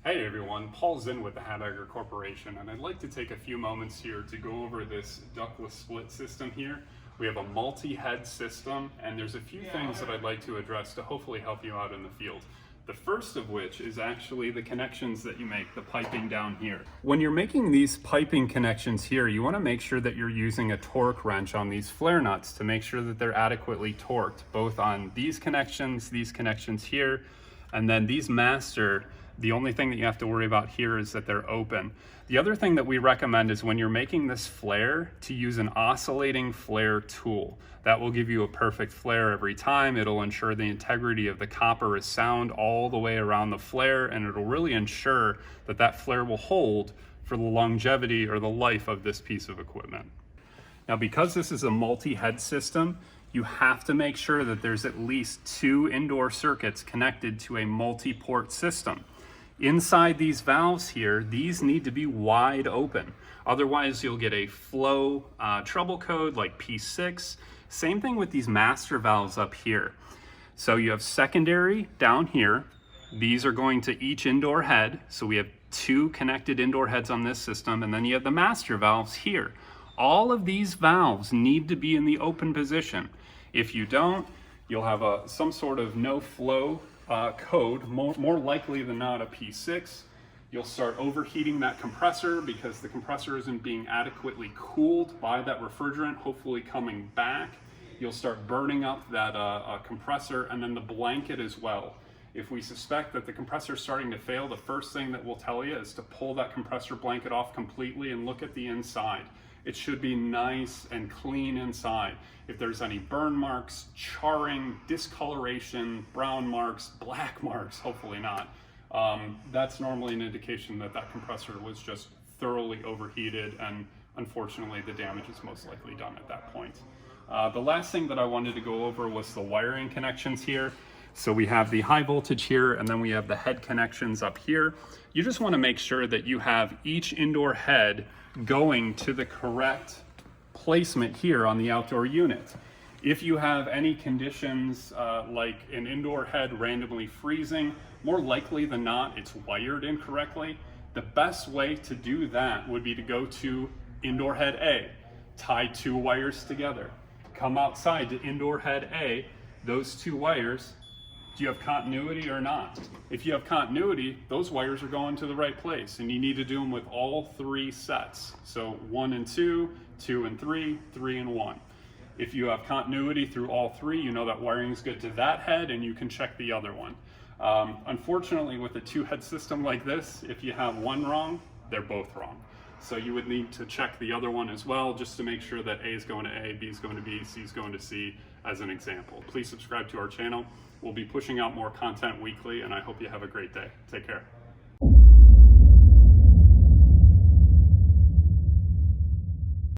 Hey everyone, Paul Zinn with the Habegger Corporation, and I'd like to take a few moments here to go over this ductless split system here. We have a multi-head system, and there's a few things that I'd like to address to hopefully help you out in the field. The first of which is actually the connections that you make, the piping down here. When you're making these piping connections here, you want to make sure that you're using a torque wrench on these flare nuts to make sure that they're adequately torqued, both on these connections here, and then these master. The only thing that you have to worry about here is that they're open. The other thing that we recommend is when you're making this flare to use an oscillating flare tool. That will give you a perfect flare every time. It'll ensure the integrity of the copper is sound all the way around the flare, and it'll really ensure that that flare will hold for the longevity or the life of this piece of equipment. Now, because this is a multi-head system, you have to make sure that there's at least 2 indoor circuits connected to a multi-port system. Inside these valves here, these need to be wide open. Otherwise, you'll get a flow trouble code like P6. Same thing with these master valves up here. So you have secondary down here. These are going to each indoor head. So we have 2 connected indoor heads on this system, and then you have the master valves here. All of these valves need to be in the open position. If you don't, you'll have some sort of no flow code, more likely than not a P6. You'll start overheating that compressor because the compressor isn't being adequately cooled by that refrigerant, hopefully coming back. You'll start burning up that compressor and then the blanket as well. If we suspect that the compressor is starting to fail, the first thing that we'll tell you is to pull that compressor blanket off completely and look at the inside. It should be nice and clean inside. If there's any burn marks, charring, discoloration, brown marks, black marks, hopefully not, that's normally an indication that that compressor was just thoroughly overheated, and unfortunately the damage is most likely done at that point. The last thing that I wanted to go over was the wiring connections here. So we have the high voltage here, and then we have the head connections up here. You just want to make sure that you have each indoor head going to the correct placement here on the outdoor unit. If you have any conditions like an indoor head randomly freezing, more likely than not it's wired incorrectly. The best way to do that would be to go to indoor head A, tie 2 wires together, come outside to indoor head A, those 2 wires. Do you have continuity or not? If you have continuity, those wires are going to the right place, and you need to do them with all 3 sets. So 1 and 2, 2 and 3, 3 and 1. If you have continuity through all 3, you know that wiring is good to that head, and you can check the other one. Unfortunately, with a 2-head system like this, if you have one wrong, they're both wrong. So you would need to check the other one as well, just to make sure that A is going to A, B is going to B, C is going to C, as an example. Please subscribe to our channel. We'll be pushing out more content weekly, and I hope you have a great day. Take care.